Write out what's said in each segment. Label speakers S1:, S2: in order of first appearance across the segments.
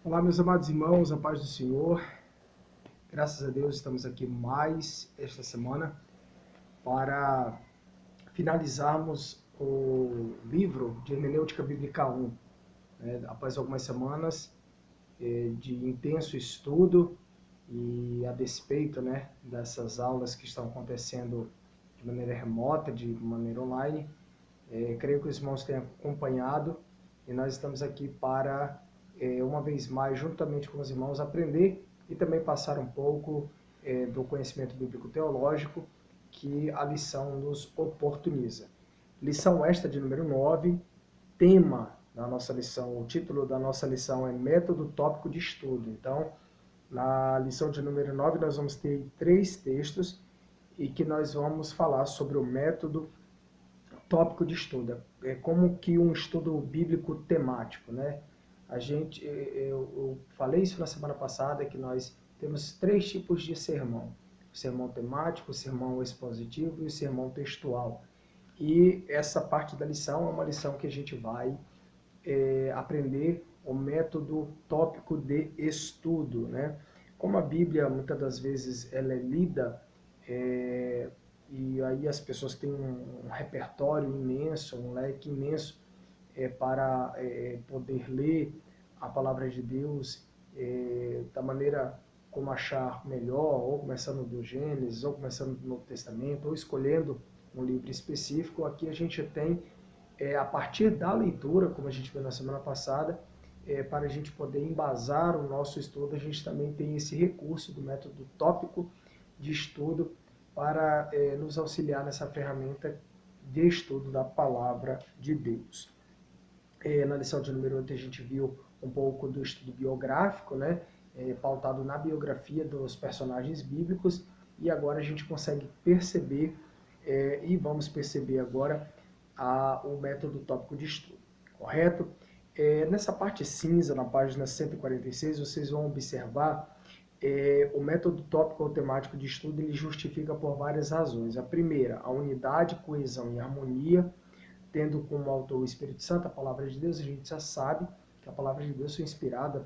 S1: Olá, meus amados irmãos, a paz do Senhor. Graças a Deus estamos aqui mais esta semana para finalizarmos o livro de Hermenêutica Bíblica 1. Após algumas semanas de intenso estudo e a despeito dessas aulas que estão acontecendo de maneira remota, de maneira online, creio que os irmãos tenham acompanhado e nós estamos aqui para uma vez mais, juntamente com os irmãos, aprender e também passar um pouco do conhecimento bíblico-teológico que a lição nos oportuniza. Lição esta de número 9, tema da nossa lição, o título da nossa lição é Método Tópico de Estudo. Então, na lição de número 9, nós vamos ter 3 textos e que nós vamos falar sobre o método tópico de estudo. É como que um estudo bíblico temático, né? Eu falei isso na semana passada, que nós temos 3 tipos de sermão. O sermão temático, o sermão expositivo e o sermão textual. E essa parte da lição é uma lição que a gente vai aprender o método tópico de estudo, né? Como a Bíblia, muitas das vezes, ela é lida, e aí as pessoas têm um repertório imenso, um leque imenso para poder ler a palavra de Deus da maneira como achar melhor, ou começando do Gênesis, ou começando do Novo Testamento, ou escolhendo um livro específico. Aqui a gente tem, a partir da leitura, como a gente viu na semana passada, para a gente poder embasar o nosso estudo, a gente também tem esse recurso do método tópico de estudo para nos auxiliar nessa ferramenta de estudo da palavra de Deus. Na lição de número 8 a gente viu um pouco do estudo biográfico, né, pautado na biografia dos personagens bíblicos, e agora a gente consegue perceber, e vamos perceber agora, o método tópico de estudo, correto? Nessa parte cinza, na página 146, vocês vão observar o método tópico ou temático de estudo, ele justifica por várias razões. A primeira, a unidade, coesão e harmonia, tendo como autor o Espírito Santo, a palavra de Deus. A gente já sabe que a palavra de Deus foi inspirada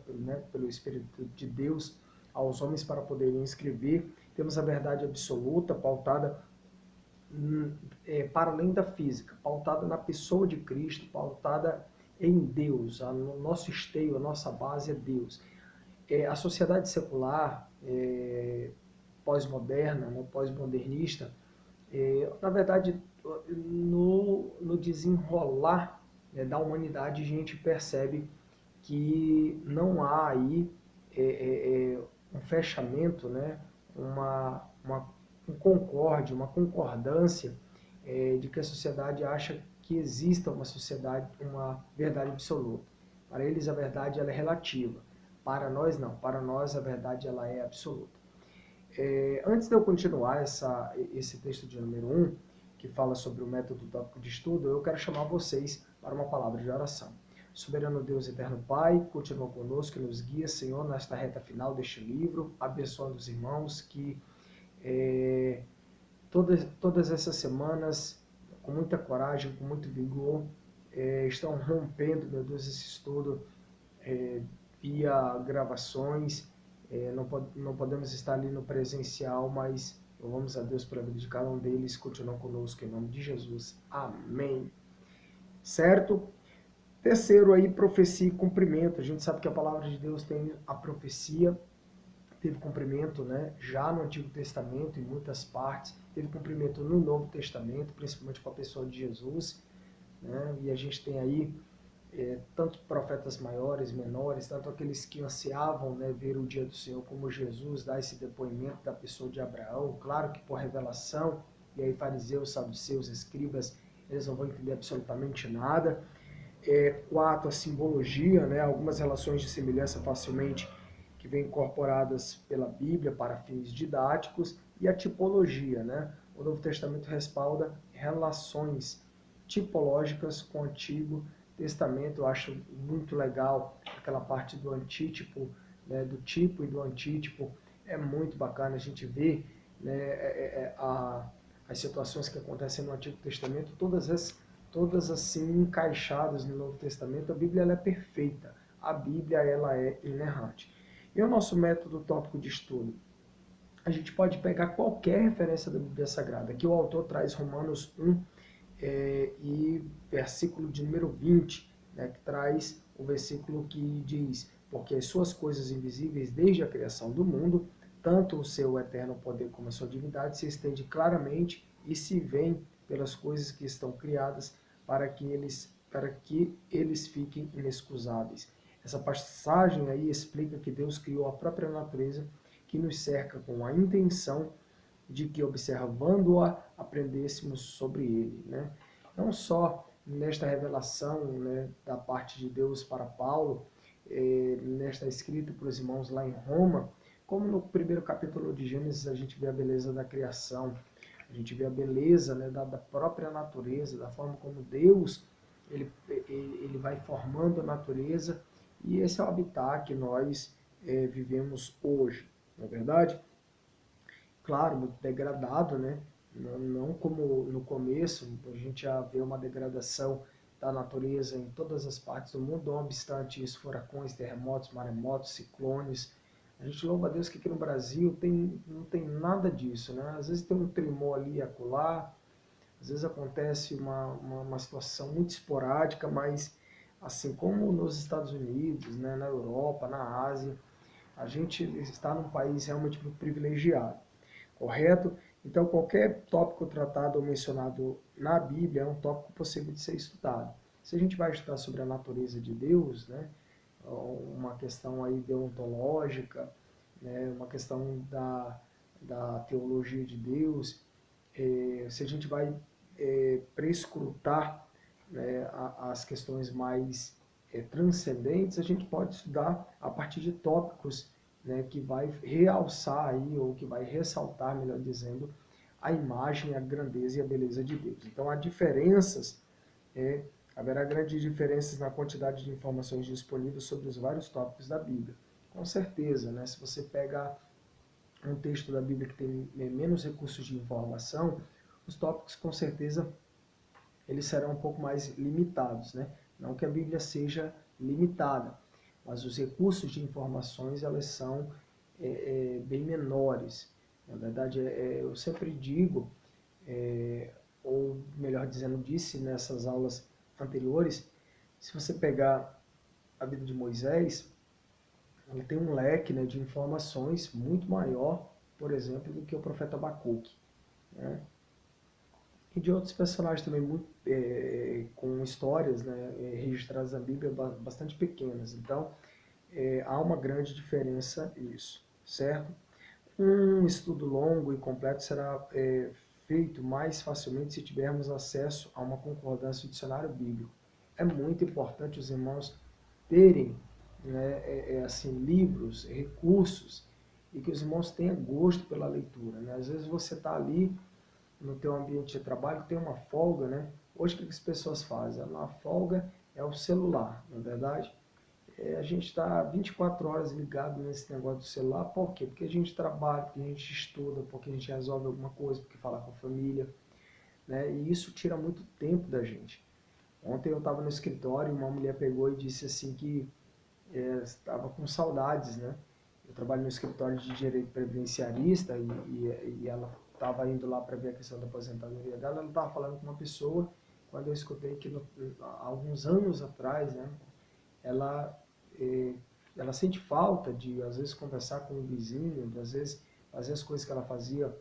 S1: pelo Espírito de Deus aos homens para poderem escrever. Temos a verdade absoluta, pautada para além da física, pautada na pessoa de Cristo, pautada em Deus. O nosso esteio, a nossa base é Deus. A sociedade secular, pós-moderna, né, pós-modernista, na verdade, no desenrolar da humanidade, a gente percebe que não há aí um fechamento, né, um concórdia, uma concordância de que a sociedade acha que exista uma verdade absoluta. Para eles a verdade ela é relativa. Para nós não. Para nós a verdade ela é absoluta. Antes de eu continuar esse texto de número 1, que fala sobre o método tópico de estudo, eu quero chamar vocês para uma palavra de oração. Soberano Deus, eterno Pai, continua conosco e nos guia, Senhor, nesta reta final deste livro, abençoando os irmãos que todas essas semanas, com muita coragem, com muito vigor, estão rompendo, meu Deus, esse estudo via gravações. Não podemos estar ali no presencial, mas louvamos a Deus pela vida de cada um deles. Continua conosco em nome de Jesus. Amém. Certo? Terceiro aí, profecia e cumprimento. A gente sabe que a palavra de Deus tem a profecia, teve cumprimento, né, já no Antigo Testamento, em muitas partes, teve cumprimento no Novo Testamento, principalmente com a pessoa de Jesus, né, e a gente tem aí tanto profetas maiores, menores, tanto aqueles que ansiavam, né, ver o dia do Senhor, como Jesus dá esse depoimento da pessoa de Abraão, claro que por revelação, e aí fariseus, saduceus, escribas, eles não vão entender absolutamente nada. 4, a simbologia, né, algumas relações de semelhança facilmente que vêm incorporadas pela Bíblia para fins didáticos, e a tipologia, né? O Novo Testamento respalda relações tipológicas com o Antigo Testamento. Eu acho muito legal aquela parte do antítipo, né, do tipo e do antítipo, é muito bacana a gente ver, né, as situações que acontecem no Antigo Testamento, todas assim encaixadas no Novo Testamento. A Bíblia ela é perfeita, a Bíblia ela é inerrante. E o nosso método tópico de estudo? A gente pode pegar qualquer referência da Bíblia Sagrada. Aqui o autor traz Romanos 1 e versículo de número 20, né, que traz o versículo que diz: porque as suas coisas invisíveis desde a criação do mundo, tanto o seu eterno poder como a sua divindade, se estende claramente e se veem pelas coisas que estão criadas para que eles fiquem inexcusáveis. Essa passagem aí explica que Deus criou a própria natureza que nos cerca com a intenção de que, observando-a, aprendêssemos sobre ele, né? Não só nesta revelação, né, da parte de Deus para Paulo, nesta escrita para os irmãos lá em Roma, como no primeiro capítulo de Gênesis a gente vê a beleza da criação, a gente vê a beleza, né, da própria natureza, da forma como Deus ele vai formando a natureza, e esse é o habitat que nós vivemos hoje, não é verdade? Claro, muito degradado, né? Não como no começo, a gente já vê uma degradação da natureza em todas as partes do mundo, não obstante isso, furacões, terremotos, maremotos, ciclones. A gente louva a Deus que aqui no Brasil não tem nada disso, né? Às vezes tem um tremor ali e acolá, às vezes acontece uma situação muito esporádica, mas assim como nos Estados Unidos, né, na Europa, na Ásia, a gente está num país realmente muito privilegiado. Correto? Então, qualquer tópico tratado ou mencionado na Bíblia é um tópico possível de ser estudado. Se a gente vai estudar sobre a natureza de Deus, né, uma questão aí deontológica, né, uma questão da teologia de Deus, se a gente vai prescrutar, né, as questões mais transcendentes, a gente pode estudar a partir de tópicos, né, que vai realçar aí, ou que vai ressaltar, melhor dizendo, a imagem, a grandeza e a beleza de Deus. Então há diferenças, haverá grandes diferenças na quantidade de informações disponíveis sobre os vários tópicos da Bíblia. Com certeza, né, se você pega um texto da Bíblia que tem menos recursos de informação, os tópicos com certeza eles serão um pouco mais limitados, né? Não que a Bíblia seja limitada, mas os recursos de informações elas são bem menores. Na verdade, eu sempre digo, ou melhor dizendo, disse nessas aulas anteriores, se você pegar a vida de Moisés, ele tem um leque, né, de informações muito maior, por exemplo, do que o profeta Abacuque, né? E de outros personagens também muito, com histórias, né, registradas na Bíblia bastante pequenas. Então, há uma grande diferença nisso, certo? Um estudo longo e completo será feito mais facilmente se tivermos acesso a uma concordância do dicionário bíblico. É muito importante os irmãos terem, né, assim, livros, recursos, e que os irmãos tenham gosto pela leitura, né? Às vezes você está ali no teu ambiente de trabalho, tem uma folga, né? Hoje o que as pessoas fazem? A folga é o celular, não é verdade? A gente está 24 horas ligado nesse negócio do celular, por quê? Porque a gente trabalha, porque a gente estuda, porque a gente resolve alguma coisa, porque fala com a família, né? E isso tira muito tempo da gente. Ontem eu estava no escritório e uma mulher pegou e disse assim que estava com saudades, né? Eu trabalho no escritório de direito previdenciarista e ela estava indo lá para ver a questão da aposentadoria dela. Ela estava falando com uma pessoa, quando eu escutei que há alguns anos atrás, né, ela, eh, ela sente falta de, às vezes, conversar com o vizinho, de, às vezes, fazer as coisas que ela fazia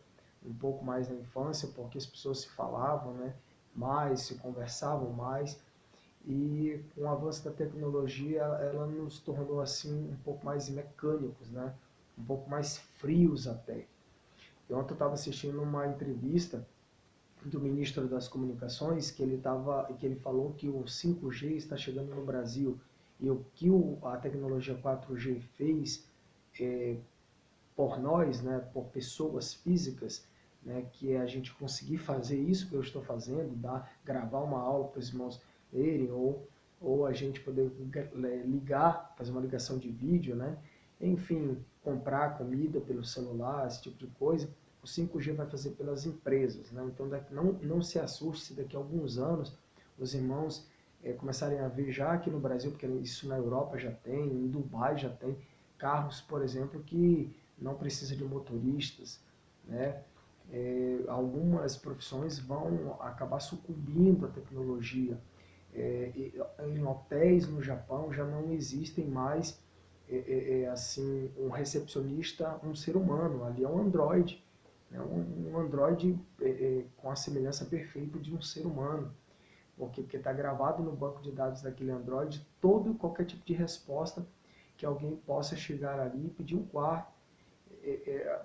S1: um pouco mais na infância, porque as pessoas se falavam, né, mais, se conversavam mais. E com o avanço da tecnologia, ela nos tornou assim um pouco mais mecânicos, né? Um pouco mais frios até. E ontem eu estava assistindo uma entrevista do ministro das Comunicações que ele falou que o 5G está chegando no Brasil e o que a tecnologia 4G fez por nós, né, por pessoas físicas, né, que é a gente conseguir fazer isso que eu estou fazendo, gravar uma aula para os irmãos lerem, ou a gente poder ligar, fazer uma ligação de vídeo, né, enfim, comprar comida pelo celular, esse tipo de coisa, o 5G vai fazer pelas empresas, né, então não se assuste se daqui a alguns anos os irmãos começarem a ver já aqui no Brasil, porque isso na Europa já tem, em Dubai já tem, carros, por exemplo, que não precisa de motoristas, né? Algumas profissões vão acabar sucumbindo à tecnologia. Em hotéis no Japão já não existem mais assim um recepcionista, um ser humano, ali é um androide, né? Um androide com a semelhança perfeita de um ser humano, porque está gravado no banco de dados daquele androide todo e qualquer tipo de resposta que alguém possa chegar ali e pedir um quarto.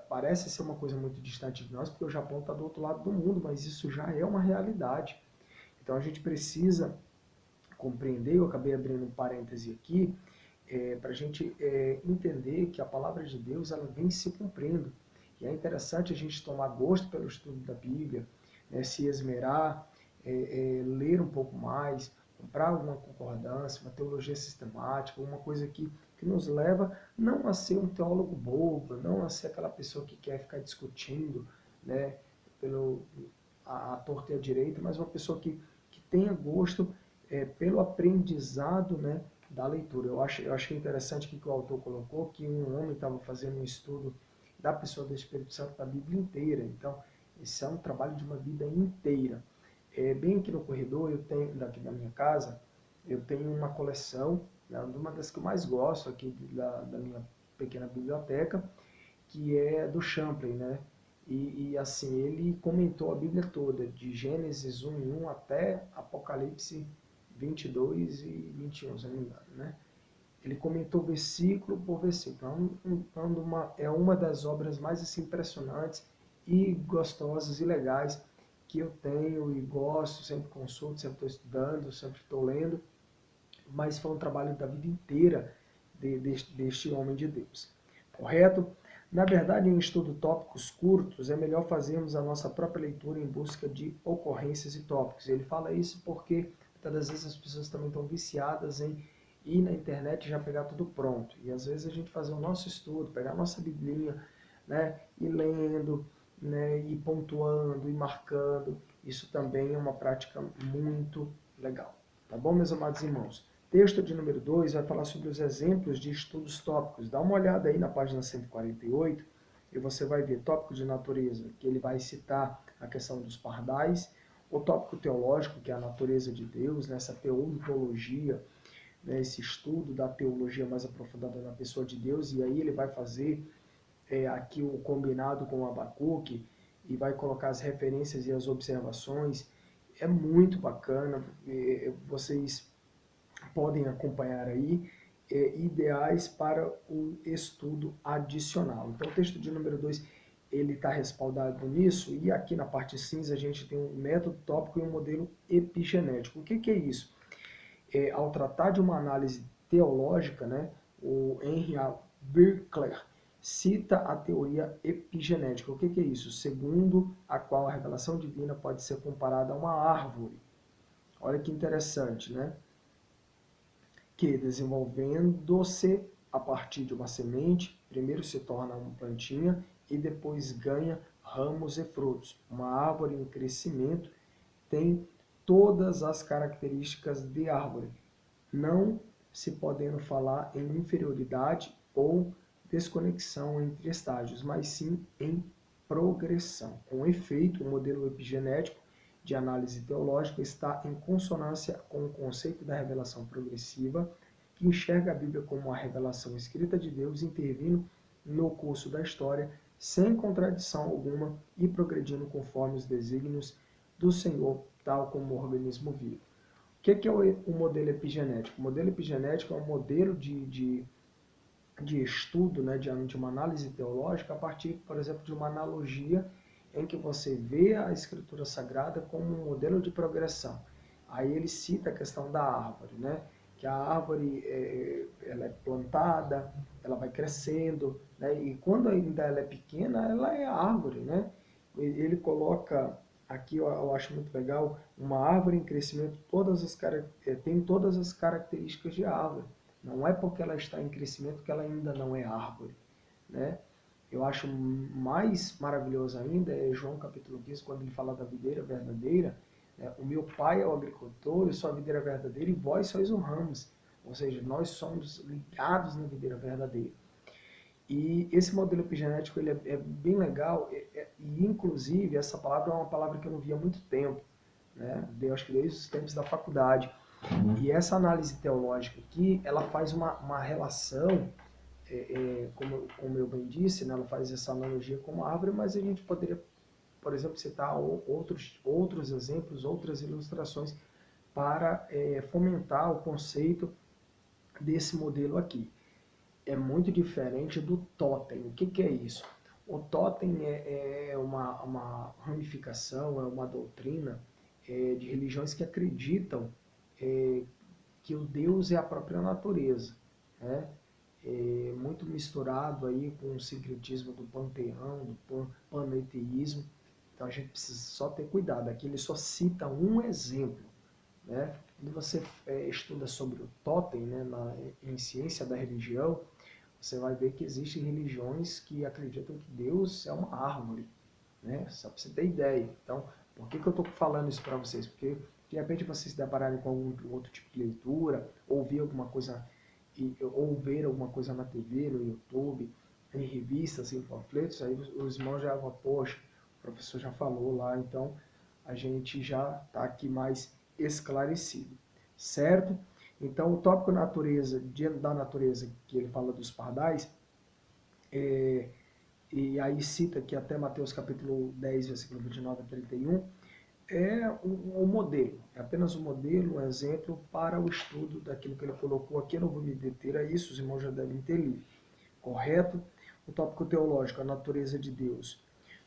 S1: Parece ser uma coisa muito distante de nós, porque o Japão está do outro lado do mundo, mas isso já é uma realidade. Então a gente precisa compreender, eu acabei abrindo um parêntese aqui, para a gente entender que a palavra de Deus ela vem se cumprindo. E é interessante a gente tomar gosto pelo estudo da Bíblia, né, se esmerar, ler um pouco mais, comprar alguma concordância, uma teologia sistemática, uma coisa que nos leva não a ser um teólogo bobo, não a ser aquela pessoa que quer ficar discutindo, né, pelo a torta e a direita, mas uma pessoa que tenha gosto pelo aprendizado, né, da leitura. Eu achei interessante que o autor colocou que um homem estava fazendo um estudo da pessoa do Espírito Santo da Bíblia inteira. Então, esse é um trabalho de uma vida inteira. Bem aqui no corredor, eu tenho, daqui da minha casa, eu tenho uma coleção, né, uma das que eu mais gosto aqui da minha pequena biblioteca, que é do Champlin, né? E assim, ele comentou a Bíblia toda, de Gênesis 1 em 1 até Apocalipse 22 e 21, se não me engano, né? Ele comentou versículo por versículo. É uma das obras mais assim, impressionantes e gostosas e legais que eu tenho e gosto, sempre consulto, sempre estou estudando, sempre estou lendo, mas foi um trabalho da vida inteira deste homem de Deus. Correto? Na verdade, em estudo tópicos curtos, é melhor fazermos a nossa própria leitura em busca de ocorrências e tópicos. Ele fala isso porque, muitas das vezes, as pessoas também estão viciadas em ir na internet e já pegar tudo pronto. E, às vezes, a gente fazer o nosso estudo, pegar a nossa biblinha, né, e lendo, né, e pontuando, e marcando, isso também é uma prática muito legal. Tá bom, meus amados irmãos? Texto de número 2 vai falar sobre os exemplos de estudos tópicos. Dá uma olhada aí na página 148 e você vai ver tópico de natureza, que ele vai citar a questão dos pardais, o tópico teológico, que é a natureza de Deus, nessa teontologia, né, esse estudo da teologia mais aprofundada na pessoa de Deus, e aí ele vai fazer aqui o combinado com o Abacuque e vai colocar as referências e as observações. É muito bacana, vocês podem acompanhar aí, ideais para o estudo adicional. Então, o texto de número 2, ele está respaldado nisso, e aqui na parte cinza a gente tem um método tópico e um modelo epigenético. O que é isso? Ao tratar de uma análise teológica, né, o Henry A. Birkler cita a teoria epigenética. O que é isso? Segundo a qual a revelação divina pode ser comparada a uma árvore. Olha que interessante, né? Que, desenvolvendo-se a partir de uma semente, primeiro se torna uma plantinha e depois ganha ramos e frutos. Uma árvore em crescimento tem todas as características de árvore, não se podendo falar em inferioridade ou desconexão entre estágios, mas sim em progressão. Com efeito, o modelo epigenético de análise teológica está em consonância com o conceito da revelação progressiva, que enxerga a Bíblia como uma revelação escrita de Deus intervindo no curso da história, sem contradição alguma e progredindo conforme os desígnios do Senhor, tal como o organismo vivo. O que é o modelo epigenético? O modelo epigenético é um modelo de estudo, né, de uma análise teológica a partir, por exemplo, de uma analogia em que você vê a Escritura Sagrada como um modelo de progressão. Aí ele cita a questão da árvore, né? Que a árvore ela é plantada, ela vai crescendo, né? E quando ainda ela é pequena, ela é árvore, né? Ele coloca aqui, eu acho muito legal, uma árvore em crescimento tem todas as características de árvore. Não é porque ela está em crescimento que ela ainda não é árvore, né? Eu acho mais maravilhoso ainda é João capítulo 15, quando ele fala da videira verdadeira, né? O meu pai é o agricultor, eu sou a videira verdadeira e vós sois o ramos. Ou seja, nós somos ligados na videira verdadeira. E esse modelo epigenético ele é bem legal e, inclusive, essa palavra é uma palavra que eu não via há muito tempo, né? Eu acho que desde os tempos da faculdade. E essa análise teológica aqui, ela faz uma relação, como eu bem disse, né? Ela faz essa analogia com a árvore, mas a gente poderia, por exemplo, citar outros exemplos, outras ilustrações para fomentar o conceito desse modelo aqui. É muito diferente do totem. O que é isso? O totem é uma ramificação, é uma doutrina de religiões que acreditam que o Deus é a própria natureza, né? Muito misturado aí com o sincretismo do panteão, do panteísmo. Então a gente precisa só ter cuidado. Aqui ele só cita um exemplo, né? Quando você estuda sobre o totem, né, em ciência da religião, você vai ver que existem religiões que acreditam que Deus é uma árvore, né? Só para você ter ideia. Então, por que eu estou falando isso para vocês? Porque de repente vocês se depararem com algum outro tipo de leitura, ouvir alguma coisa, ou ver alguma coisa na TV, no YouTube, em revistas, em panfletos, aí os irmãos já vão, poxa, o professor já falou lá, então a gente já está aqui mais esclarecido, certo? Então, o tópico da natureza, que ele fala dos pardais, e aí cita que até Mateus capítulo 10, versículo 29 a 31, é um modelo, é apenas um modelo, um exemplo para o estudo daquilo que ele colocou aqui. Eu não vou me deter a isso, os irmãos já devem ter lido, correto? O tópico teológico, a natureza de Deus.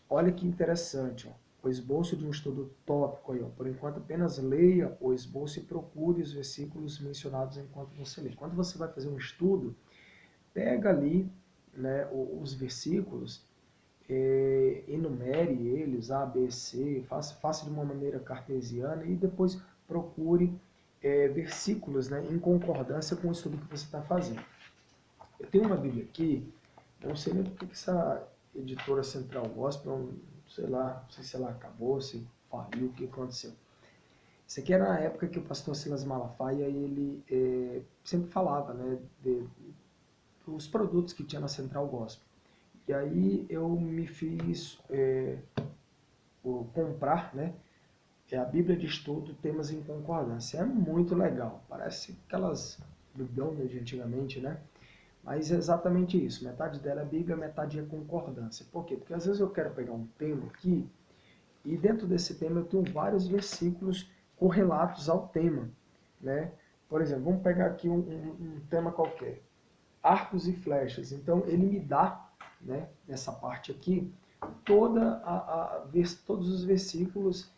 S1: Olha que interessante, ó. O esboço de um estudo tópico aí, ó. Por enquanto, apenas leia o esboço e procure os versículos mencionados enquanto você lê. Quando você vai fazer um estudo, pega ali, né, os versículos, enumere eles, A, B, C, faça de uma maneira cartesiana e depois procure versículos, né, em concordância com o estudo que você está fazendo. Eu tenho uma Bíblia aqui, eu não sei nem porque que essa editora Central Gospel, sei lá, não sei se ela acabou, se faliu, o que aconteceu. Isso aqui era na época que o pastor Silas Malafaia, ele sempre falava, né, dos produtos que tinha na Central Gospel. E aí eu me fiz comprar, né, a Bíblia de Estudo, Temas em Concordância. É muito legal, parece aquelas biblionas de antigamente, né? Mas é exatamente isso, metade dela é Bíblia, metade é concordância. Por quê? Porque às vezes eu quero pegar um tema aqui, e dentro desse tema eu tenho vários versículos correlatos ao tema, né? Por exemplo, vamos pegar aqui um tema qualquer, arcos e flechas. Então ele me dá, né, nessa parte aqui, todos os versículos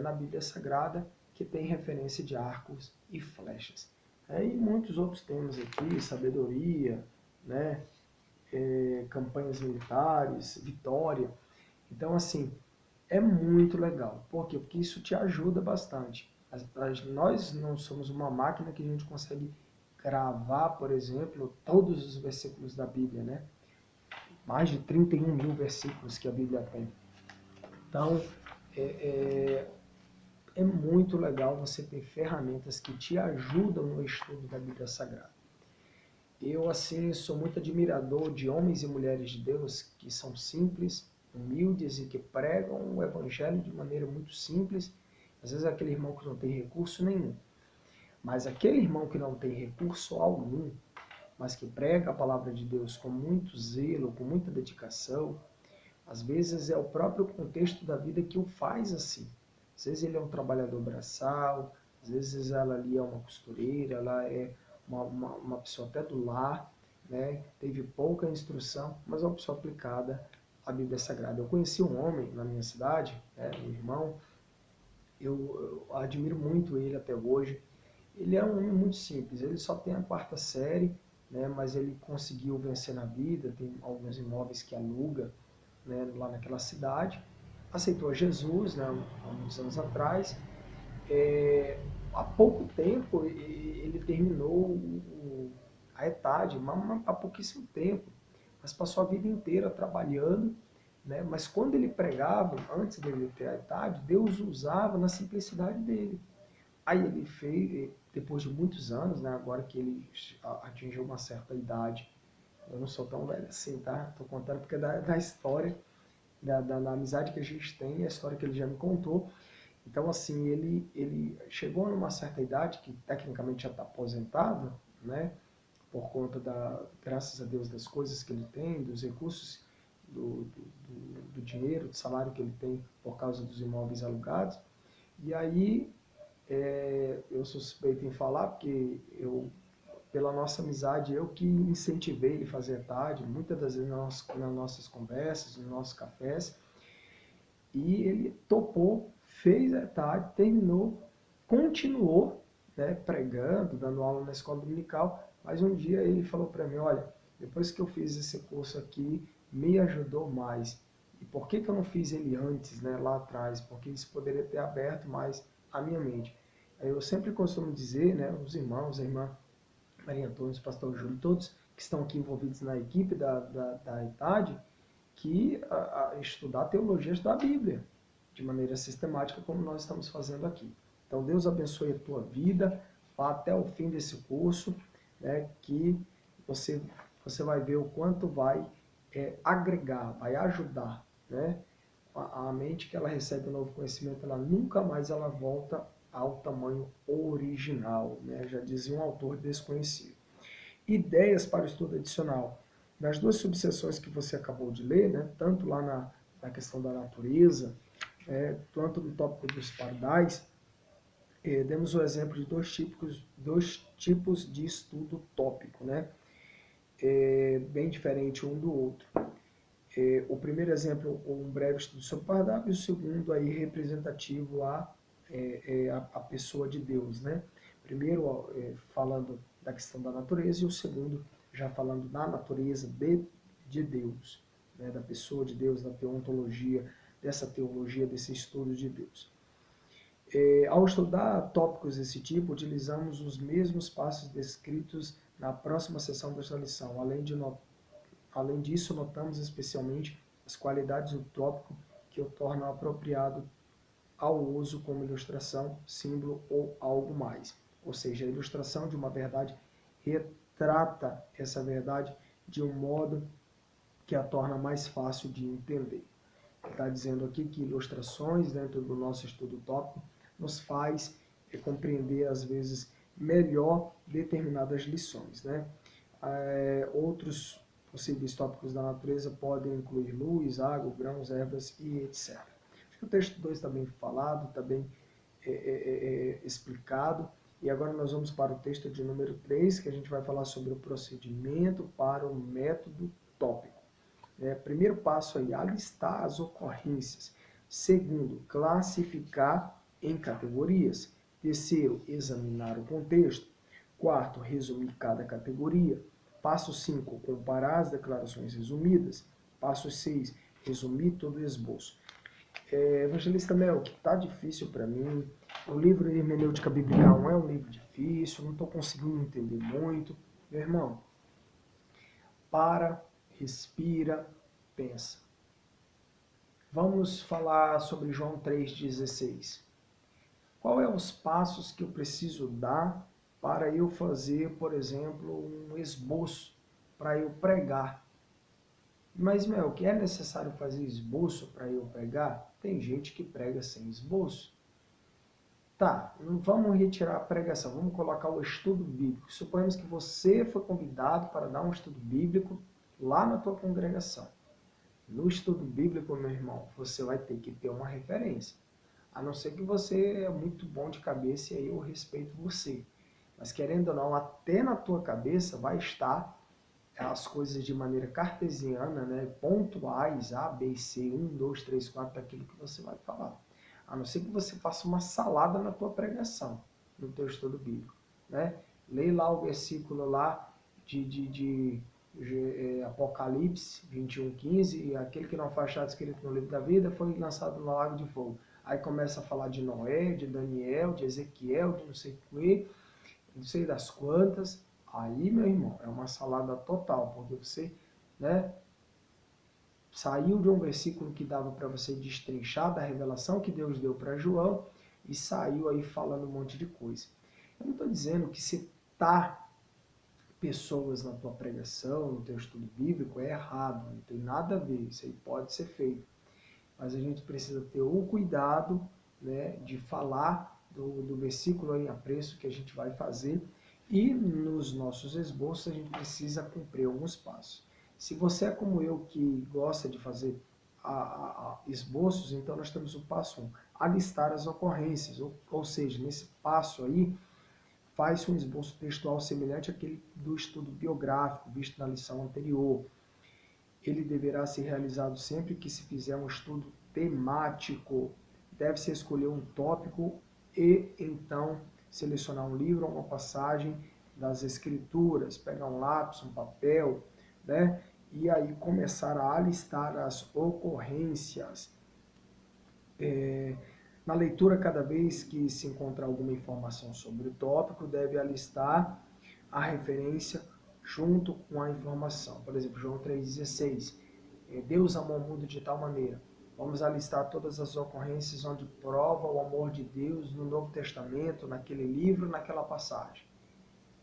S1: na Bíblia Sagrada que tem referência de arcos e flechas. E muitos outros temas aqui, sabedoria, né, campanhas militares, vitória. Então, assim, é muito legal. Por quê? Porque isso te ajuda bastante. Nós não somos uma máquina que a gente consegue gravar, por exemplo, todos os versículos da Bíblia, né? Mais de 31 mil versículos que a Bíblia tem. Então, é muito legal você ter ferramentas que te ajudam no estudo da Bíblia Sagrada. Eu, assim, sou muito admirador de homens e mulheres de Deus que são simples, humildes e que pregam o Evangelho de maneira muito simples. Às vezes é aquele irmão que não tem recurso nenhum. Mas aquele irmão que não tem recurso algum, mas que prega a palavra de Deus com muito zelo, com muita dedicação, às vezes é o próprio contexto da vida que o faz assim. Às vezes ele é um trabalhador braçal, às vezes ela ali é uma costureira, ela é uma pessoa até do lar, né? Teve pouca instrução, mas é uma pessoa aplicada à Bíblia Sagrada. Eu conheci um homem na minha cidade, um irmão, eu admiro muito ele até hoje. Ele é um homem muito simples, ele só tem a 4ª série, né? Mas ele conseguiu vencer na vida, tem alguns imóveis que aluga, né, lá naquela cidade, aceitou Jesus, né, há muitos anos atrás. Há pouco tempo ele terminou a ETAD, há pouquíssimo tempo, mas passou a vida inteira trabalhando, né? Mas quando ele pregava, antes dele ter a idade, Deus usava na simplicidade dele. Aí ele fez, depois de muitos anos, né, agora que ele atingiu uma certa idade, eu não sou tão velho assim, tá? Tô contando porque é da história, da amizade que a gente tem, a história que ele já me contou. Então, assim, ele chegou numa certa idade, que tecnicamente já está aposentado, né? Por conta graças a Deus, das coisas que ele tem, dos recursos, do dinheiro, do salário que ele tem por causa dos imóveis alugados. E aí, eu sou suspeito em falar, porque pela nossa amizade, eu que incentivei ele a fazer tarde, muitas das vezes nas nossas conversas, nos nossos cafés, e ele topou, fez a tarde, terminou, continuou, né, pregando, dando aula na escola dominical, mas um dia ele falou para mim, olha, depois que eu fiz esse curso aqui, me ajudou mais. E por que eu não fiz ele antes, né, lá atrás? Porque isso poderia ter aberto mais a minha mente. Eu sempre costumo dizer, né, os irmãos, a irmã Maria Antônia, o pastor Júlio, todos que estão aqui envolvidos na equipe da ETAD, que estudar teologia, estudar a Bíblia, de maneira sistemática, como nós estamos fazendo aqui. Então, Deus abençoe a tua vida, vá até o fim desse curso, né, que você vai ver o quanto vai agregar, vai ajudar, né? A mente que ela recebe um novo conhecimento, ela nunca mais ela volta ao tamanho original, né? Já dizia um autor desconhecido. Ideias para o estudo adicional. Nas duas subseções que você acabou de ler, né, tanto lá na questão da natureza, tanto no tópico dos pardais, demos o exemplo de dois tipos de estudo tópico, né, bem diferente um do outro. O primeiro exemplo, um breve estudo sobre pardal, e o segundo aí representativo a pessoa de Deus, né? Primeiro falando da questão da natureza e o segundo já falando da natureza de Deus, né? Da pessoa de Deus, da teontologia, dessa teologia, desse estudo de Deus. Ao estudar tópicos desse tipo, utilizamos os mesmos passos descritos na próxima sessão desta lição. Além disso, notamos especialmente as qualidades do tópico que o tornam apropriado ao uso como ilustração, símbolo ou algo mais. Ou seja, a ilustração de uma verdade retrata essa verdade de um modo que a torna mais fácil de entender. Está dizendo aqui que ilustrações dentro do nosso estudo tópico nos faz compreender, às vezes, melhor determinadas lições, né? Outros possíveis tópicos da natureza podem incluir luz, água, grãos, ervas e etc. Acho que o texto 2 está bem falado, está bem explicado. E agora nós vamos para o texto de número 3, que a gente vai falar sobre o procedimento para o método tópico. Primeiro passo aí, alistar as ocorrências. Segundo, classificar em categorias. Terceiro, examinar o contexto. Quarto, resumir cada categoria. Passo 5, comparar as declarações resumidas. Passo 6, resumir todo o esboço. Evangelista Mel, que está difícil para mim. O livro de Hermenêutica Bíblica não é um livro difícil, não estou conseguindo entender muito. Meu irmão, para, respira, pensa. Vamos falar sobre João 3,16. Qual é os passos que eu preciso dar para eu fazer, por exemplo, um esboço, para eu pregar? Mas, meu, que é necessário fazer esboço para eu pregar? Tem gente que prega sem esboço. Tá, vamos retirar a pregação, vamos colocar o estudo bíblico. Suponhamos que você foi convidado para dar um estudo bíblico lá na tua congregação. No estudo bíblico, meu irmão, você vai ter que ter uma referência. A não ser que você é muito bom de cabeça e aí eu respeito você. Mas querendo ou não, até na tua cabeça vai estar as coisas de maneira cartesiana, né, pontuais, A, B, C, 1, 2, 3, 4, daquilo que você vai falar. A não ser que você faça uma salada na tua pregação, no teu estudo bíblico, né? Lê lá o versículo lá de Apocalipse 21:15, e aquele que não foi achado escrito no livro da vida foi lançado no lago de fogo. Aí começa a falar de Noé, de Daniel, de Ezequiel, de não sei o que, não sei das quantas. Aí, meu irmão, é uma salada total, porque você, né, saiu de um versículo que dava para você destrinchar da revelação que Deus deu para João e saiu aí falando um monte de coisa. Eu não estou dizendo que citar pessoas na tua pregação, no teu estudo bíblico é errado, não tem nada a ver, isso aí pode ser feito. Mas a gente precisa ter o cuidado, né, de falar do versículo em apreço que a gente vai fazer, e nos nossos esboços a gente precisa cumprir alguns passos. Se você é como eu, que gosta de fazer esboços, então nós temos o passo 1, alistar as ocorrências, ou seja, nesse passo aí, faz um esboço textual semelhante àquele do estudo biográfico visto na lição anterior. Ele deverá ser realizado sempre que se fizer um estudo temático. Deve-se escolher um tópico e, então, selecionar um livro ou uma passagem das Escrituras, pegar um lápis, um papel, né? E aí começar a alistar as ocorrências. Na leitura, cada vez que se encontrar alguma informação sobre o tópico, deve alistar a referência junto com a informação. Por exemplo, João 3,16. Deus amou o mundo de tal maneira. Vamos alistar todas as ocorrências onde prova o amor de Deus no Novo Testamento, naquele livro, naquela passagem.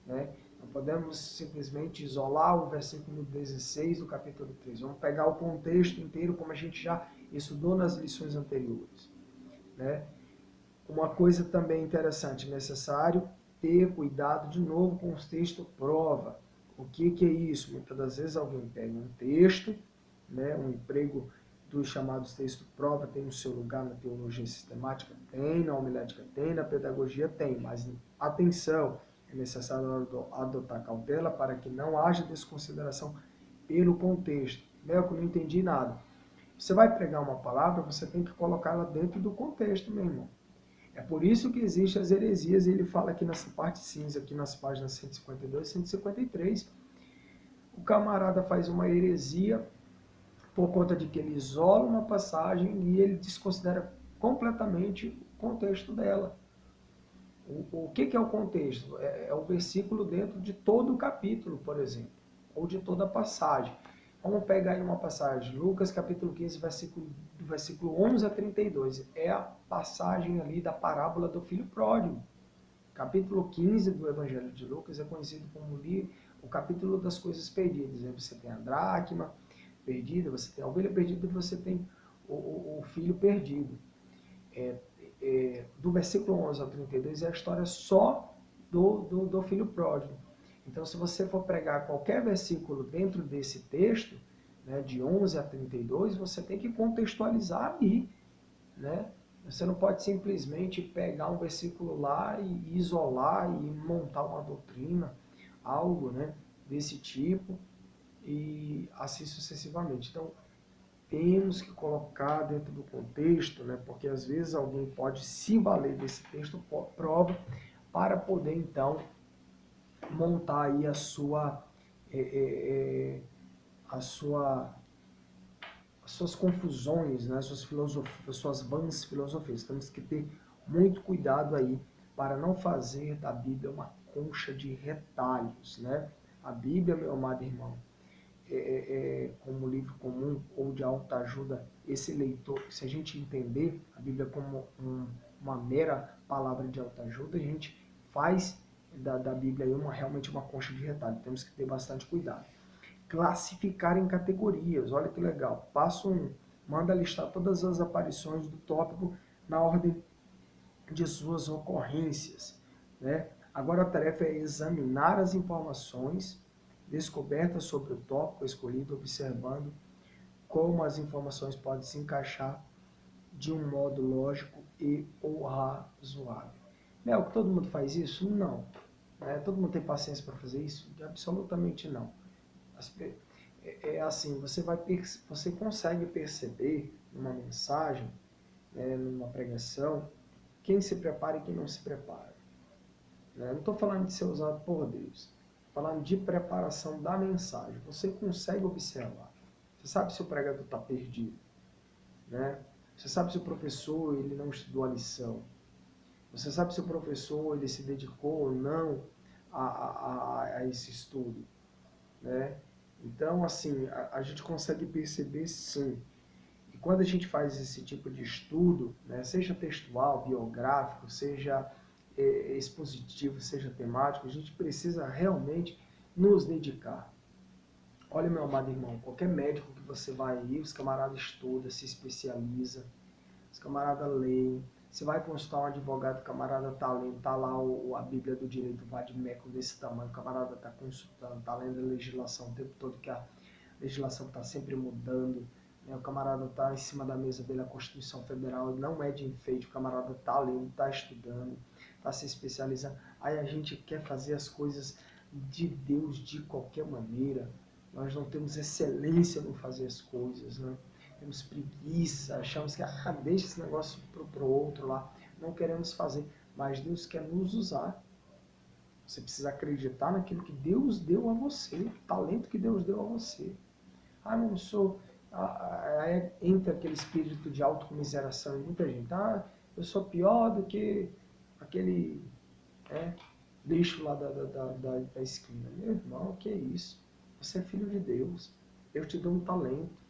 S1: Né? Não podemos simplesmente isolar o versículo 16 do capítulo 3. Vamos pegar o contexto inteiro, como a gente já estudou nas lições anteriores. Né? Uma coisa também interessante, necessário ter cuidado de novo com os textos prova. O que é isso? Muitas das vezes alguém pega um texto, né, um emprego dos chamados textos prova tem o seu lugar na teologia sistemática? Tem, na homilética tem, na pedagogia tem, mas atenção, é necessário adotar cautela para que não haja desconsideração pelo contexto. Eu não entendi nada. Você vai pregar uma palavra, você tem que colocá-la dentro do contexto, meu irmão. É por isso que existem as heresias, e ele fala aqui nessa parte cinza, aqui nas páginas 152 e 153. O camarada faz uma heresia por conta de que ele isola uma passagem e ele desconsidera completamente o contexto dela. O que é o contexto? É o versículo dentro de todo o capítulo, por exemplo, ou de toda a passagem. Vamos pegar aí uma passagem, Lucas capítulo 15, do versículo 11 a 32. É a passagem ali da parábola do filho pródigo. Capítulo 15 do Evangelho de Lucas é conhecido como o capítulo das coisas perdidas. Aí você tem a dracma perdida, você tem a ovelha perdida e você tem o filho perdido. Do versículo 11 ao 32 é a história só do filho pródigo. Então, se você for pregar qualquer versículo dentro desse texto, né, de 11 a 32, você tem que contextualizar ali. Né? Você não pode simplesmente pegar um versículo lá e isolar e montar uma doutrina, algo, né, desse tipo, e assim sucessivamente. Então, temos que colocar dentro do contexto, né, porque às vezes alguém pode se valer desse texto prova para poder, então, montar aí as suas confusões, né, as suas vãs filosofias. Temos que ter muito cuidado aí para não fazer da Bíblia uma concha de retalhos. Né? A Bíblia, meu amado irmão, como livro comum ou de alta ajuda, esse leitor, se a gente entender a Bíblia como uma mera palavra de alta ajuda, a gente faz da Bíblia aí realmente uma concha de retalho. Temos que ter bastante cuidado. Classificar em categorias, olha que legal. Passo 1, manda listar todas as aparições do tópico na ordem de suas ocorrências. Né? Agora a tarefa é examinar as informações descobertas sobre o tópico escolhido, observando como as informações podem se encaixar de um modo lógico e ou razoável. Léo, que todo mundo faz isso? Não. Todo mundo tem paciência para fazer isso? Absolutamente não. Assim, você consegue perceber numa mensagem, numa pregação, quem se prepara e quem não se prepara. Não estou falando de ser usado por Deus. Estou falando de preparação da mensagem. Você consegue observar. Você sabe se o pregador está perdido. Né? Você sabe se o professor ele não estudou a lição. Você sabe se o professor ele se dedicou ou não a esse estudo. Né? Então, assim, a gente consegue perceber sim. E quando a gente faz esse tipo de estudo, né, seja textual, biográfico, seja expositivo, seja temático, a gente precisa realmente nos dedicar. Olha, meu amado irmão, qualquer médico que você vai aí, os camaradas estudam, se especializa, os camaradas leem. Você vai consultar um advogado, o camarada está lendo, está lá a Bíblia do Direito Vade-Mecum desse tamanho, o camarada está consultando, está lendo a legislação o tempo todo, que a legislação está sempre mudando, né? O camarada está em cima da mesa dele, a Constituição Federal não é de enfeite, o camarada está lendo, está estudando, está se especializando. Aí a gente quer fazer as coisas de Deus de qualquer maneira, nós não temos excelência no fazer as coisas, né? Temos preguiça, achamos que deixa esse negócio para o outro lá, não queremos fazer, mas Deus quer nos usar. Você precisa acreditar naquilo que Deus deu a você, o talento que Deus deu a você. Não sou... Aí entra aquele espírito de autocomiseração em muita gente. Eu sou pior do que aquele lixo lá da esquina. Meu irmão, que é isso? Você é filho de Deus. Eu te dou um talento.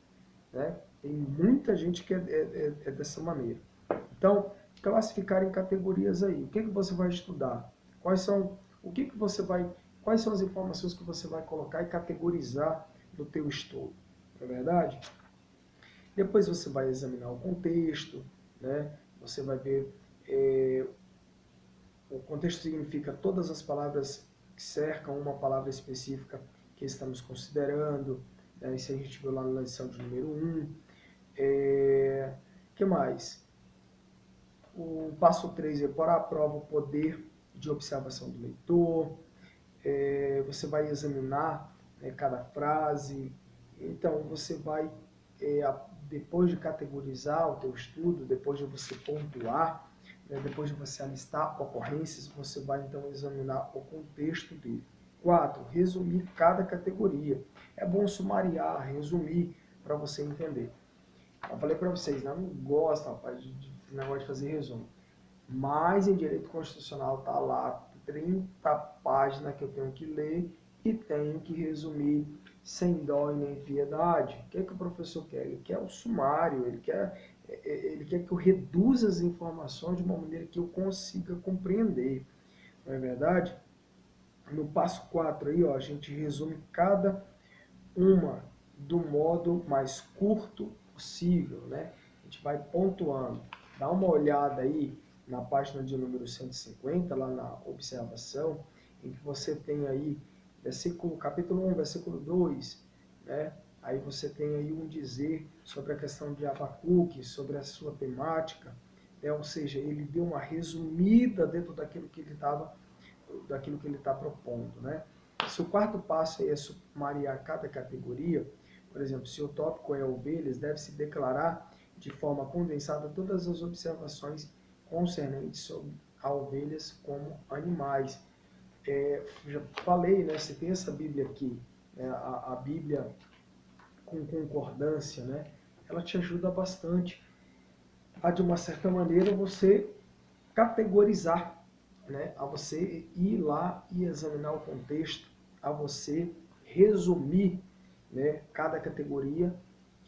S1: Né? Tem muita gente que é dessa maneira. Então, classificar em categorias aí. O que você vai estudar? Quais são as informações que você vai colocar e categorizar no teu estudo? Não é verdade? Depois você vai examinar o contexto, né? Você vai ver... o contexto significa todas as palavras que cercam uma palavra específica que estamos considerando. Né? Isso a gente viu lá na lição de número 1. Que mais? O passo 3 é pôr à prova o poder de observação do leitor. Você vai examinar cada frase. Então, você vai, depois de categorizar o teu estudo, depois de você pontuar, depois de você alistar ocorrências, você vai então examinar o contexto dele. 4. Resumir cada categoria. É bom sumariar, resumir, para você entender. Eu falei para vocês, não gosto, rapaz, de negócio de fazer resumo. Mas em direito constitucional tá lá 30 páginas que eu tenho que ler e tenho que resumir sem dó e nem piedade. O que é que o professor quer? Ele quer o sumário, ele quer que eu reduza as informações de uma maneira que eu consiga compreender. Não é verdade? No passo 4 aí, ó, a gente resume cada uma do modo mais curto possível, né? A gente vai pontuando. Dá uma olhada aí na página de número 150, lá na observação, em que você tem aí capítulo 1, versículo 2, né? Aí você tem aí um dizer sobre a questão de Abacuque, sobre a sua temática, né? Ou seja, ele deu uma resumida dentro daquilo que ele está propondo, né? Se o quarto passo é sumariar cada categoria, por exemplo, se o tópico é ovelhas, deve-se declarar de forma condensada todas as observações concernentes a ovelhas como animais. Já falei, né, você tem essa Bíblia aqui, né, a Bíblia com concordância, né, ela te ajuda bastante a, de uma certa maneira, você categorizar, né, a você ir lá e examinar o contexto, a você resumir, né, cada categoria.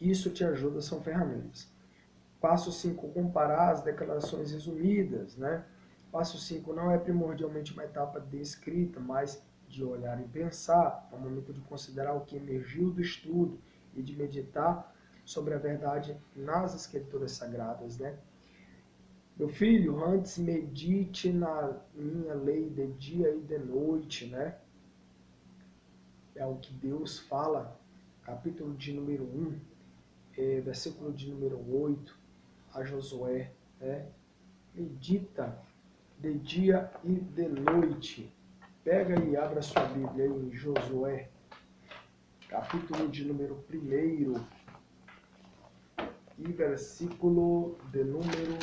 S1: Isso te ajuda, são ferramentas. Passo 5, comparar as declarações resumidas. Né? Passo 5, não é primordialmente uma etapa de escrita, mas de olhar e pensar. É o momento de considerar o que emergiu do estudo e de meditar sobre a verdade nas escrituras sagradas. Né? Meu filho, antes medite na minha lei de dia e de noite, né? É o que Deus fala, capítulo de número 1, versículo de número 8, a Josué, né? Medita de dia e de noite. Pega e abra sua Bíblia aí em Josué, capítulo de número 1 e versículo de número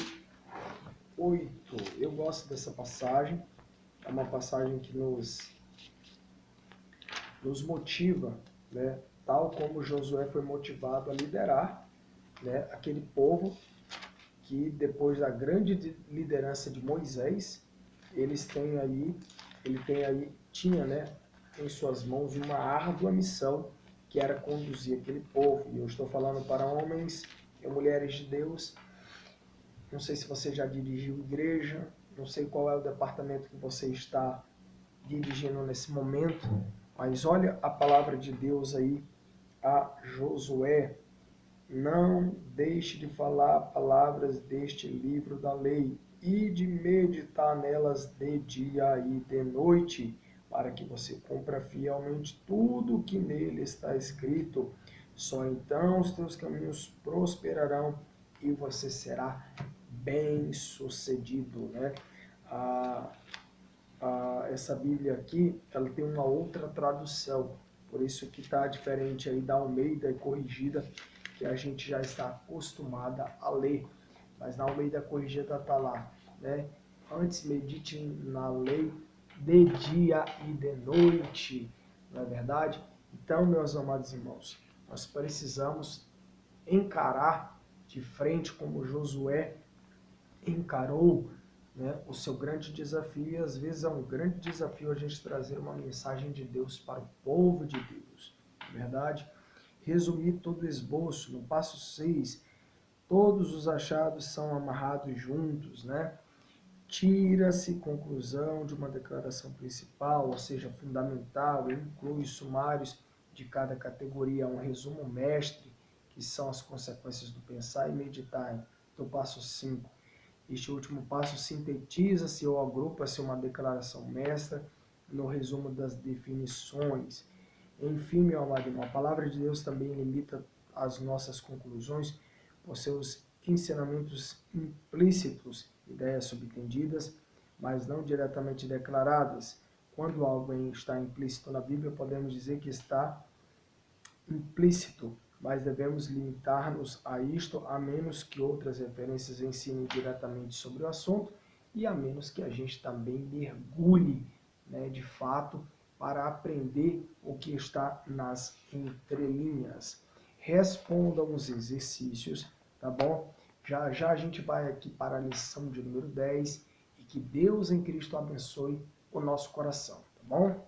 S1: 8. Eu gosto dessa passagem, é uma passagem que nos motiva, né? Tal como Josué foi motivado a liderar, né, aquele povo que depois da grande liderança de Moisés, tinha, né, em suas mãos uma árdua missão que era conduzir aquele povo. E eu estou falando para homens e mulheres de Deus. Não sei se você já dirigiu igreja, não sei qual é o departamento que você está dirigindo nesse momento, mas olha a palavra de Deus aí a Josué: não deixe de falar palavras deste livro da lei e de meditar nelas de dia e de noite, para que você cumpra fielmente tudo o que nele está escrito. Só então os teus caminhos prosperarão e você será bem-sucedido, né? Essa Bíblia aqui, ela tem uma outra tradução, por isso que está diferente aí da Almeida e Corrigida, que a gente já está acostumada a ler. Mas na Almeida Corrigida está lá, né? Antes medite na lei de dia e de noite, não é verdade? Então, meus amados irmãos, nós precisamos encarar de frente como Josué encarou, né, o seu grande desafio. E às vezes é um grande desafio a gente trazer uma mensagem de Deus para o povo de Deus, não é verdade? Resumir todo o esboço no passo 6, todos os achados são amarrados juntos, né? Tira-se conclusão de uma declaração principal, ou seja, fundamental, inclui sumários de cada categoria, um resumo mestre, que são as consequências do pensar e meditar. Do passo 5, este último passo sintetiza-se ou agrupa-se uma declaração mestra no resumo das definições. Enfim, meu amado irmão, a palavra de Deus também limita as nossas conclusões por seus ensinamentos implícitos, ideias subentendidas, mas não diretamente declaradas. Quando algo está implícito na Bíblia, podemos dizer que está implícito, mas devemos limitar-nos a isto, a menos que outras referências ensinem diretamente sobre o assunto e a menos que a gente também mergulhe, né, de fato, para aprender o que está nas entrelinhas. Respondam os exercícios, tá bom? Já já a gente vai aqui para a lição de número 10 e que Deus em Cristo abençoe o nosso coração, tá bom?